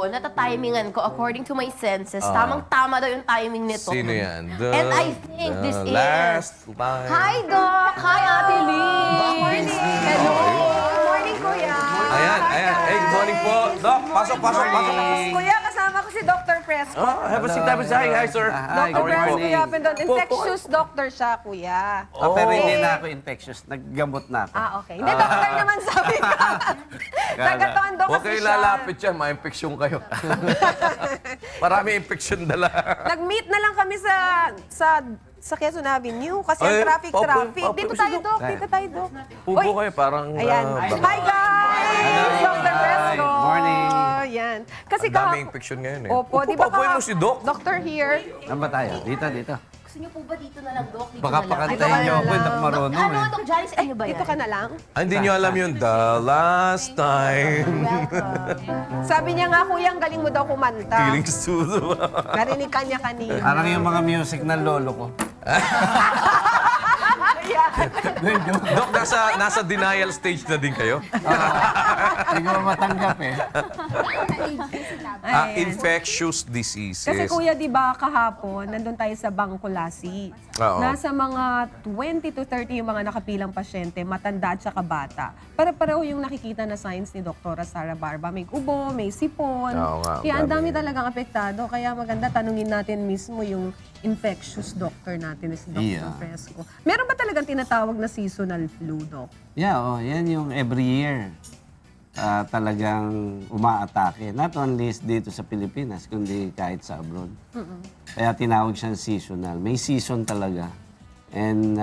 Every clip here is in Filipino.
natatimingan ko according to my senses. Tamang-tama daw yung timing nito. Sino yan? And I think this is... Last time. Hi, Doc! Hi, Ate Lee! Good morning! Hello! Good morning, Kuya! Ayan. Hey, good morning po. Doc, pasok. Kuya, kasama ko si Dr. Fresco. Have a seat, Hi, sir. Dr. Fresco, Kuya Pendon. Infectious doctor siya, Kuya. Pero hindi na ako infectious. Naggamot na ako. Okay. Hindi, doctor naman sabi ko. Nagkatondo Huwag kasi kayo siya. lalapit yan, ma-infeksyon kayo. Marami infeksyon dala. Nag-meet na lang kami sa Quezon Avenue kasi ang Ay, traffic. opo, Dito si tayo, Doc. Doc. Dito tayo, Doc. Upo kayo, parang... Ayan. Hi, guys! Dr. Fresco. Morning. Ayan. Kasi Ang daming infeksyon ngayon eh. Opo, di ba Upuin mo si Doc. Doctor here. Saan ba tayo? Dito. Gusto niyo po ba dito na lang, Doc? Dito Baka na lang. pakantayin niyo ako. Hindi ako marunong Ano, eh. Doc Janice, ano ba yan? Dito ka na lang. Hindi nyo alam yun. The last time. Welcome. Sabi niya nga, Kuya, ang galing mo daw kumanta. Feeling studio. Narinig ka niya kanina. Parang yung mga music ng lolo ko. Doc, nasa denial stage na din kayo? Hindi ko matanggap eh. Infectious diseases. Kasi Kuya, di ba kahapon, nandun tayo sa Bangkulasi. Oo. Nasa mga 20 to 30 yung mga nakapilang pasyente, matanda at saka bata. Pareho yung nakikita na signs ni Dr. Sara Barba. May ubo, may sipon. Oo nga, Kaya ang dami. dami talagang apektado. Kaya maganda, tanungin natin mismo yung infectious doctor natin, si Dr. Yeah. Fresco. Meron ba talagang tinatawag na seasonal flu, Doc? Yeah, yan yung every year talagang umaatake. Not only dito sa Pilipinas, kundi kahit sa abroad. Kaya tinawag siyang seasonal. May season talaga. And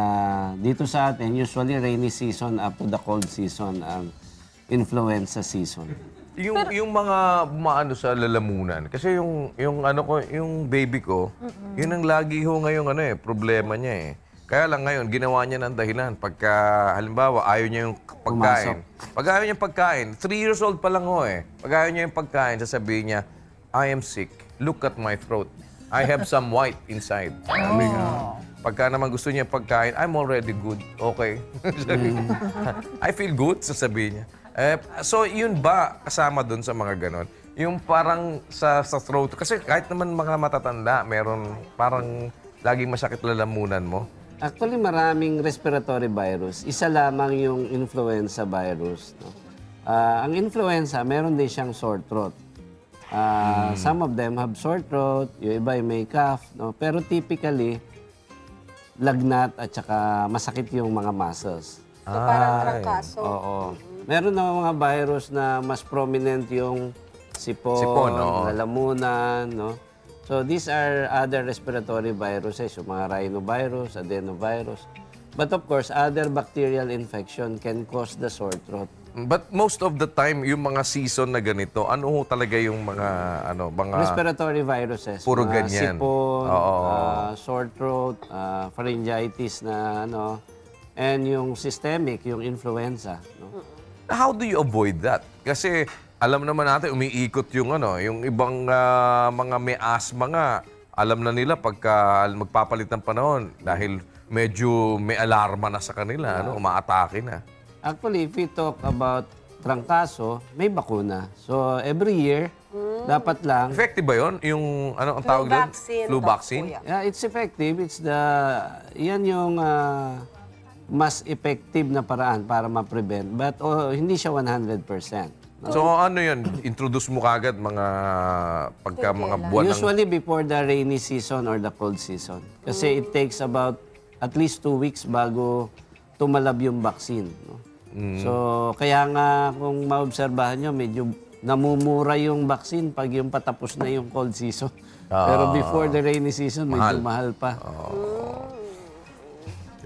dito sa atin, usually rainy season up to the cold season ang influenza season. Yung mga maano sa lalamunan. Kasi yung baby ko, yun ang lagi ho ngayong problema niya eh. Kaya lang ngayon, ginawa niya ng dahilan. Pagka, halimbawa, ayaw niya yung pagkain. Pag ayaw niya yung pagkain, 3 years old pa lang ho eh. Pag ayaw niya yung pagkain, sasabihin niya, I am sick. Look at my throat. I have some white inside. Sabi nga. Pagka naman gusto niya pagkain, I'm already good. Okay. I feel good, sasabihin niya. So, yun ba kasama dun sa mga ganon? Yung parang sa throat. Kasi kahit naman mga matatanda, meron parang laging masakit lalamunan mo. Actually, maraming respiratory virus. Isa lamang yung influenza virus. No? Ang influenza, meron din siyang sore throat. Some of them have sore throat, yung iba ay may cough. No? Pero typically, lagnat at saka masakit yung mga muscles. So, parang trangkaso. Oo. Meron na mga virus na mas prominent yung sipon, oo. lalamunan, no? So, these are other respiratory viruses, yung mga rhinovirus, adenovirus. But of course, other bacterial infection can cause the sore throat. But most of the time, yung mga season na ganito, ano ho talaga yung mga, mga... Respiratory viruses. Puro mga ganyan. Sipon, Oo. sore throat, pharyngitis na and yung systemic, yung influenza. No? How do you avoid that? Kasi alam naman natin, umiikot yung yung ibang mga may asthma nga, alam na nila pagka magpapalit ng panahon dahil medyo may alarma na sa kanila, umaatake na. Actually, if we talk about trangkaso, may bakuna. So, every year, dapat lang... Effective ba yun? Yung, ang tawag doon? Flu vaccine? Yeah, it's effective. Yan yung mas effective na paraan para ma-prevent. But hindi siya 100%. No? So, ano yun? Introduce mo kagad mga mga buwan ng... Usually before the rainy season or the cold season. Kasi it takes about at least 2 weeks bago tumalab yung vaccine. No? So, kaya nga kung maobserbahan nyo, medyo namumura yung vaccine pag yung patapos na yung cold season. Pero before the rainy season, medyo mahal pa.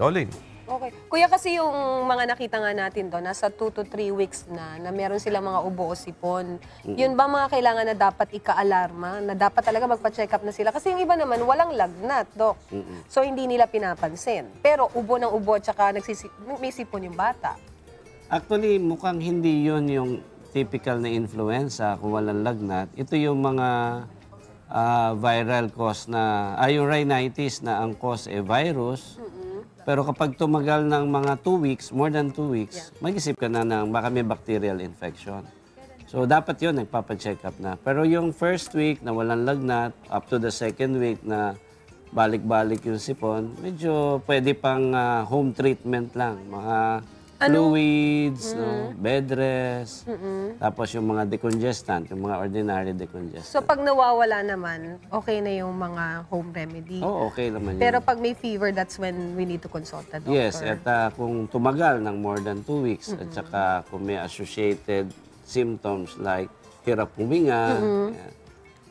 Olin. Okay. Kuya, kasi yung mga nakita nga natin doon, nasa 2 to 3 weeks na meron silang mga ubo o sipon. Yun ba mga kailangan na dapat ika-alarma? Na dapat talaga magpa-check up na sila? Kasi yung iba naman, walang lagnat, Dok. So, hindi nila pinapansin. Pero ubo ng ubo at saka may sipon yung bata. Actually, mukhang hindi yun yung typical na influenza kung walang lagnat. Ito yung mga viral cause na, yung rhinitis na ang cause virus. Pero kapag tumagal ng mga 2 weeks, more than 2 weeks, mag-isip ka na ng baka may bacterial infection. So, dapat yun, nagpapacheck up na. Pero yung first week na walang lagnat, up to the second week na balik-balik yung sipon, medyo pwede pang home treatment lang. Mga fluids, no? Bed rest, tapos yung mga decongestant, yung mga ordinary decongestant. So pag nawawala naman, okay na yung mga home remedy. Oo, okay naman yun. Pero pag may fever, that's when we need to consult the doctor. Yes, at kung tumagal ng more than 2 weeks, at saka kung may associated symptoms like hirap huminga,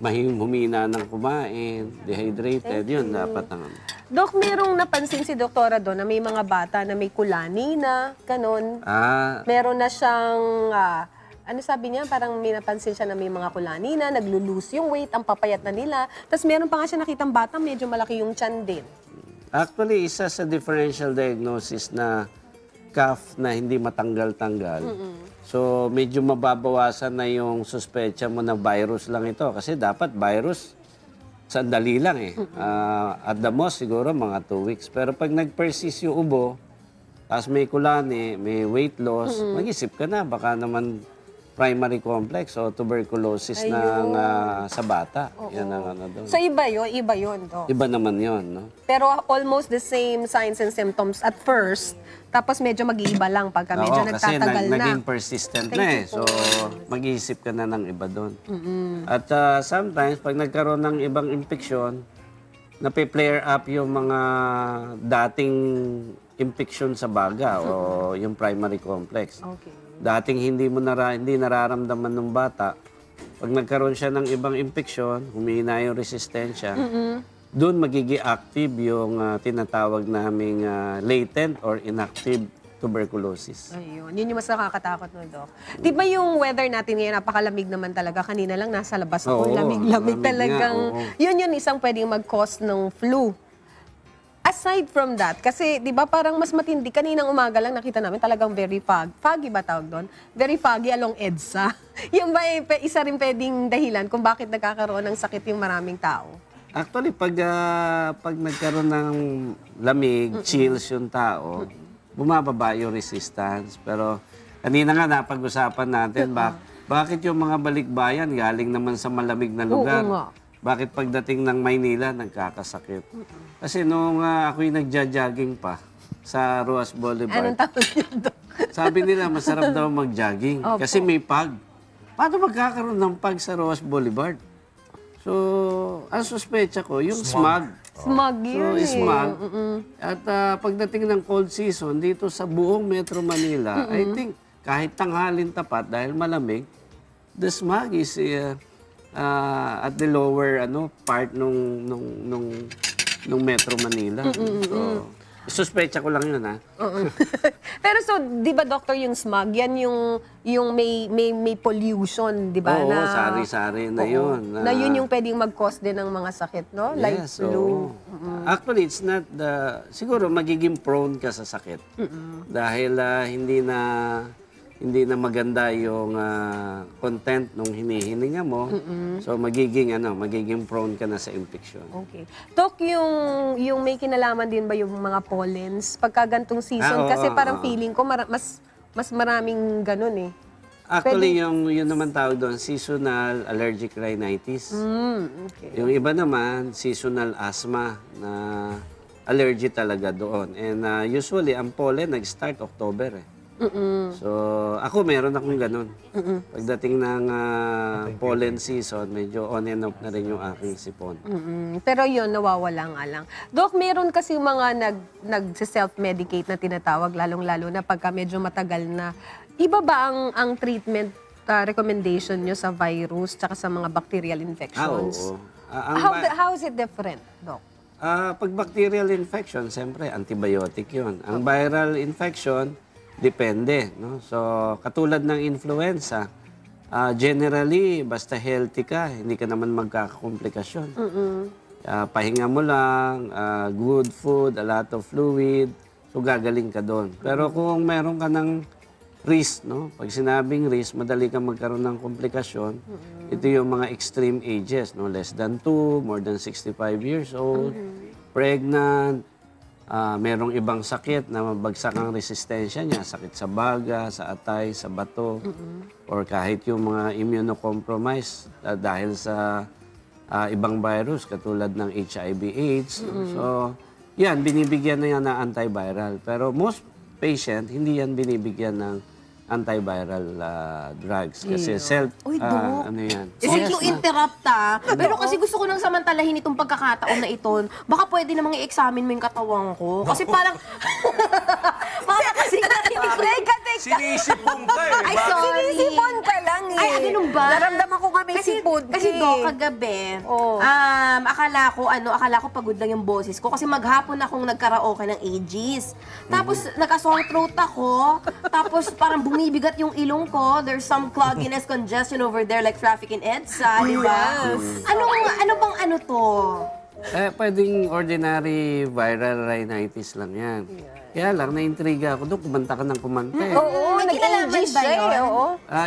humina ng kumain, dehydrated, yun dapat ang Dok, merong napansin si Doktora doon na may mga bata na may kulani na, ganon. Meron na siyang, ano sabi niya, parang may napansin siya na may mga kulani na, naglo-lose yung weight, ang papayat na nila. Tapos meron pa nga siya nakitang bata, medyo malaki yung tiyan din. Actually, isa sa differential diagnosis na cough na hindi matanggal-tanggal. So, medyo mababawasan na yung suspecha mo na virus lang ito. Kasi dapat virus, sandali lang eh. At the most, siguro mga 2 weeks. Pero pag nag-persist yung ubo, tapos may kulani, may weight loss, mag-isip ka na. Baka naman primary complex o tuberculosis ng, sa bata. Yan ang ano doon. So iba yun, Dok. Iba naman yun, no? Pero almost the same signs and symptoms at first, tapos medyo mag-iiba lang pagka medyo nagtatagal kasi na. naging persistent na eh. So, mag-iisip ka na ng iba doon. At sometimes, pag nagkaroon ng ibang infeksyon, nape-flare up yung mga dating infeksyon sa baga o yung primary complex. Okay. Dating hindi nararamdaman ng bata, pag nagkaroon siya ng ibang infeksyon, humina yung resistensya, doon magiging active yung tinatawag naming latent or inactive tuberculosis. Ayun. Yun yung mas nakakatakot nun, Dok. Di ba yung weather natin ngayon, napakalamig naman talaga. Kanina lang nasa labas ako, Oo, lamig-lamig lamig talagang. nga, oo. Yun isang pwedeng mag-cause ng flu. Aside from that, kasi di ba parang mas matindi, kaninang umaga lang nakita namin talagang very foggy ba tawag doon? Very foggy along EDSA. Yung ba isa rin pwedeng dahilan kung bakit nagkakaroon ng sakit yung maraming tao? Actually, pag nagkaroon ng lamig, chills yung tao, bumababa yung resistance. Pero kanina nga napag-usapan natin, bakit yung mga balikbayan galing naman sa malamig na lugar? Oo nga. Bakit pagdating ng Maynila, nagkakasakit? Kasi nung ako'y nagja-jogging pa sa Roas Boulevard, Anong tawag yun, Dok? sabi nila masarap daw mag-jogging kasi may pag. Paano magkakaroon ng pag sa Roas Boulevard? So, ang suspecha ko, yung smog. Smog yun smog. At pagdating ng cold season, dito sa buong Metro Manila, I think kahit tanghalin tapat dahil malamig, the smog is at the lower part nung Metro Manila. So, suspecha ko lang yun, ha? Pero so, di ba, Doctor, yung smog, yan yung may pollution, di ba? Oo, sari-sari na yun. Na yun yung pwedeng mag-cause din ng mga sakit, no? Like Yes, flu. Actually, it's not siguro magiging prone ka sa sakit. Dahil hindi na maganda yung content nung hinihininga mo. So magiging prone ka na sa infection. Okay. Tok, yung may kinalaman din ba yung mga pollens pagka gantong season? Oo, Kasi parang feeling ko mas maraming ganun eh. Actually, yun naman tawag doon, seasonal allergic rhinitis. Okay. Yung iba naman, seasonal asthma na allergy talaga doon. And usually, ang pollen nag-start October eh. So, ako meron akong ganun. Pagdating ng pollen season, medyo on and off na rin yung aking sipon. Pero yun, nawawala nga lang. Dok, meron kasi mga nag-self-medicate na tinatawag, lalong-lalo na pagka medyo matagal na. Iba ba ang treatment recommendation nyo sa virus tsaka sa mga bacterial infections? Oo. How is it different, Dok? Pag bacterial infection, siyempre, antibiotic yun. Ang viral infection, depende. No? So, katulad ng influenza, generally, basta healthy ka, hindi ka naman magkakakomplikasyon. Pahinga mo lang, good food, a lot of fluid, so gagaling ka doon. Pero kung meron ka ng risk, no? Pag sinabing risk, madali kang magkaroon ng komplikasyon. Ito yung mga extreme ages, no? Less than 2, more than 65 years old, pregnant, merong ibang sakit na mabagsak ang resistensya niya, sakit sa baga, sa atay, sa bato, or kahit yung mga immunocompromised dahil sa ibang virus katulad ng HIV/AIDS. So, yan, binibigyan na yan ng antiviral. Pero most patient, hindi yan binibigyan ng antiviral drugs. Kasi Uy, Doc. ano yan? Sorry to interrupt pero kasi gusto ko nang samantalahin itong pagkakataon na ito. Baka pwede namang i-examine mo yung katawan ko. Kasi parang... parang kasi Teka. Sinisipon ka eh. Ay, Bakit? sorry. Sinisipon ka lang eh. Ay, ganun ba? Naramdaman ko nga may sipon ka Kasi eh. do, kagabi, Oh. akala ko pagod lang yung boses ko kasi maghapon akong nagkaraoke ng AGs. Tapos nagka-sore throat ako, tapos parang bumibigat yung ilong ko. There's some clogginess, congestion over there like traffic in EDSA, di ba? Ano bang ano to? Pwedeng ordinary viral rhinitis lang yan. Kaya lang, na-intriga ako doon, kumanta ka ng kumanta eh. Oo, May kinalaman nag-AG ba siya eh. yun? Oo.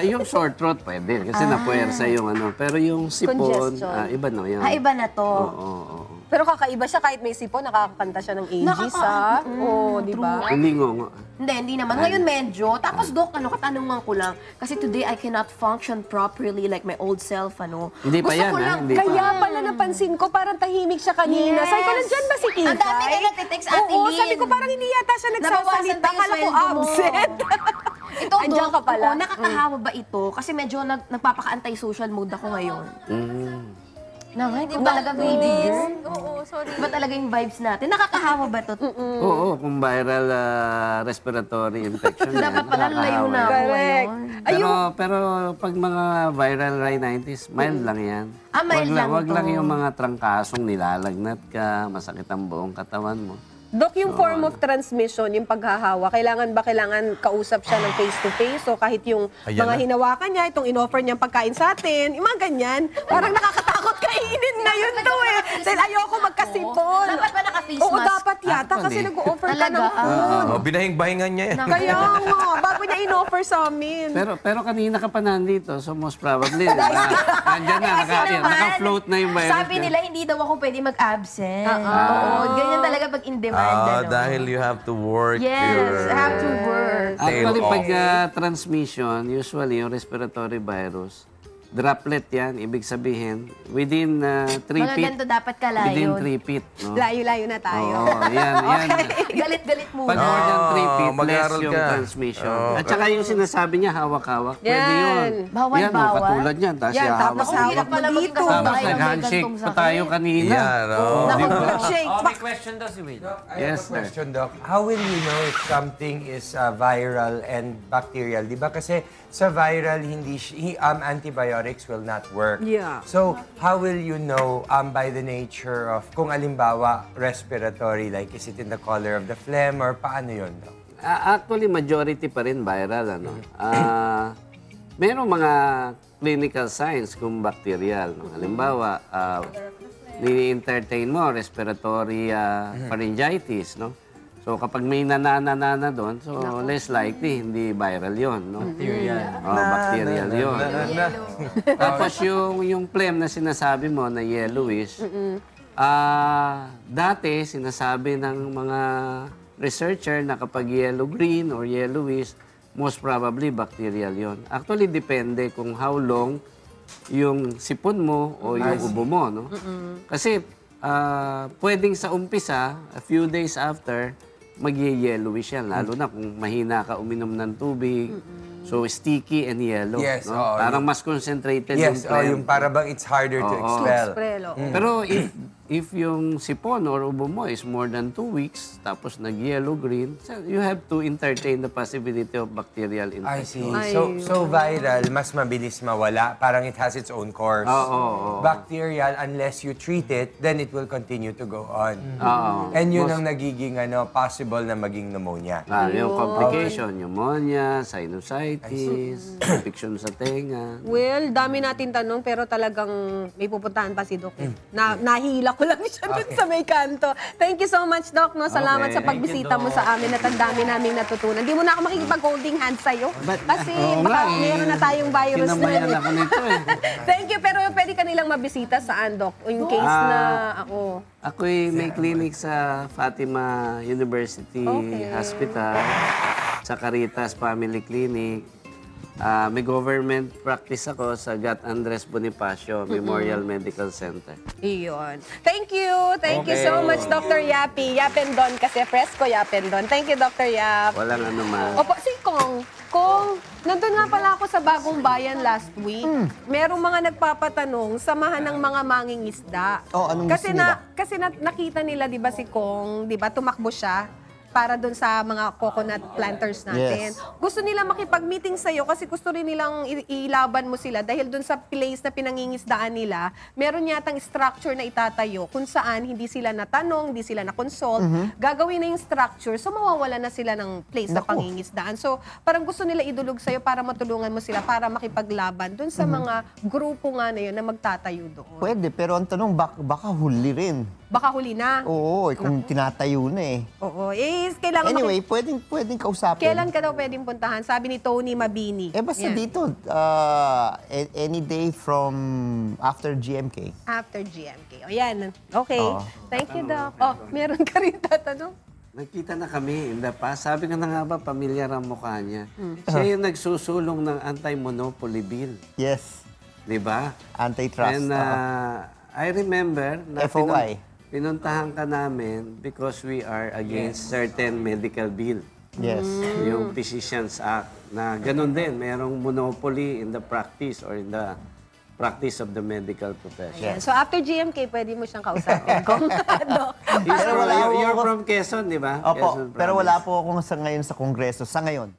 Yung sore throat pwede, kasi napuwersa yung ano. Pero yung sipon, Congestion. iba na yan. Iba na to. Oo. Pero kakaiba siya kahit may sipon, nakakakanta siya ng AGs ha. Oo, di ba? Hindi ngongo. Hindi naman. Ngayon medyo. Tapos, Dok, katanungan ko lang. Kasi today, I cannot function properly like my old self, Hindi pa Gusto yan, ko ha? lang, Hindi pa. Kaya pala napansin ko, parang tahimik siya kanina. Yes. Sabi ko, nandyan ba si Kikay? Ang dami na nagtitext, Ate Oo, Lynn. sabi ko, parang hindi yata siya Nabawasan nagsasalita. tayo Kala ko sweldo mo. absent. Ito, Andiyan Dok, ka pala. oo, nakakahawa ba ito? Kasi medyo nagpapaka-anti-social mode ako ngayon. Hindi ba talaga baby girl? Oo, sorry. Ba talaga yung vibes natin? Nakakahawa ba ito? Oo, kung viral respiratory infection yan, Dapat pala layo na ako Correct. ngayon. Pero pag mga viral rhinitis, mild lang yan. Mild lang Wag to. lang yung mga trangkasong nilalagnat ka, masakit ang buong katawan mo. Dok, yung form of transmission, yung paghahawa, kailangan kausap siya ng face-to-face? O kahit yung Ayan mga na. hinawakan niya, itong in-offer niyang pagkain sa atin, yung mga ganyan, parang nakakatakot kainin na yun to eh. Dahil ayoko magkasipon. Dapat ba naka-face Oo, mask? dapat yata kasi Actually. nag-o-offer ka Talaga? ng food. Binahing-bahingan niya yan. Kaya nga, bago niya in-offer sa amin. Pero kanina ka pa nandito, so most probably, nandiyan na, Kasi naman, naka-float na yung virus. Sabi niya. nila, hindi daw ako pwede mag-absent. Oo, ganyan talaga pag in demand. ano. Dahil you have to work Yes, I have to work. Actually, tail pag off. transmission, usually yung respiratory virus, droplet yan, ibig sabihin, within 3 Mga feet. ganito dapat kalayo. Within 3 feet. No? Layo-layo na tayo. Oo, yan. Galit-galit Pag muna. more than 3 feet, less mag-aaral yung ka. transmission. Oo. At saka yung sinasabi niya, hawak-hawak, pwede Yan. yun. Bawal, Yan, bawal. Katulad yan, tapos Yan, ihawak tapos mo. Ang hirap pala maging Dito. kasama Tapos tayo na may nag-handshake gantong pa tayo sakit. kanina. Yan, oo. Naku, Shake. May question daw si Will. Yes, sir. Question, Doc. How will you know if something is viral and bacterial? Di ba kasi sa viral, antibiotics will not work. Yeah. So, how will you know by the nature of, kung alimbawa, respiratory, like is it in the color of the phlegm or paano yun, Doc? Actually, majority pa rin viral. Merong mga clinical signs kung bacterial. No? Halimbawa, ni-entertain mo, respiratory pharyngitis. No? So, kapag may nanana doon, so less likely, hindi viral yon, no? Bacterial yun. Tapos yung phlegm na sinasabi mo na yellowish, dati sinasabi ng mga researcher na kapag yellow-green or yellowish, most probably bacterial yon. Actually, depende kung how long yung sipon mo o yung ubo mo, no? Kasi pwedeng sa umpisa, a few days after, mag-yellowish yan, lalo na kung mahina ka uminom ng tubig. So, sticky and yellow. Yes, no? oo, Parang mas concentrated Yes, yung phlegm. yung para bang it's harder to expel. Prelo. Pero if yung sipon or ubo mo is more than 2 weeks, tapos nag-yellow-green, so you have to entertain the possibility of bacterial I see. infection. So viral, mas mabilis mawala. Parang it has its own course. Oo. Bacterial, unless you treat it, then it will continue to go on. Oo. And yun ang nagiging possible na maging pneumonia. Yung complication, pneumonia, sinusitis, infection sa tenga. Well, dami natin tanong pero talagang may pupuntahan pa si Doc. Nahila ko ko lang siya dun sa may kanto. Thank you so much, Doc. No? Salamat Okay. sa pagbisita mo sa amin at ang dami naming natutunan. Hindi mo na ako makikipag-holding hands sa'yo. Kasi Oo baka nga, meron na tayong virus Kinamayan na. ako nito eh. Thank you, pero pwede ka nilang mabisita saan, Doc? In case na ako. Ako'y may clinic sa Fatima University Okay. Hospital, sa Caritas Family Clinic. May government practice ako sa Gat Andres Bonifacio Memorial Medical Center. Iyon. Thank you. Thank you so much, Dr. Yapi. Yapendon kasi fresco Yapendon. Thank you, Dr. Yap. Walang anuman. Opo, si Kong. Kong, nandun nga pala ako sa Bagong Bayan last week. Merong mga nagpapatanong, samahan ng mga mangingisda. Oh, anong gusto nila? Kasi nakita nila, di ba si Kong, di ba, tumakbo siya para doon sa mga coconut planters natin. Yes. Gusto nila makipag-meeting sa'yo kasi gusto rin nilang ilaban mo sila dahil doon sa place na pinangingisdaan nila, meron yatang structure na itatayo kung saan hindi sila natanong, hindi sila na-consult, gagawin na yung structure, so mawawala na sila ng place na Naku. pangingisdaan. So parang gusto nila idulog sa'yo para matulungan mo sila para makipaglaban doon sa mga grupo nga na yun na magtatayo doon. Pwede, pero ang tanong, baka huli rin. Baka huli na. Oo, kung tinatayo na eh. Oo. Kailangan Anyway, pwedeng kausapin. Kailan ka daw pwedeng puntahan? Sabi ni Tony Mabini. Eh, basta Yan. dito, any day from after GMK. After GMK. O yan. Okay. Oo. Thank you, Doc. Oh, meron ka rin tatanong? Nagkita na kami in the past. Sabi ko na nga ba, pamilyar ang mukha niya. Siya yung nagsusulong ng anti-monopoly bill. Yes, Di ba? antitrust. And I remember na FOI. pinuntahan ka namin because we are against certain medical bill. Yes. Yung Physicians Act na ganun din, merong monopoly in the practice or in the practice of the medical profession. Ayan. So after GMK, pwede mo siyang kausapin. Kung Doc. Pero wala you're ako- from Quezon, di ba? Opo, Quezon pero province. wala po akong sa ngayon sa Kongreso. Sa ngayon.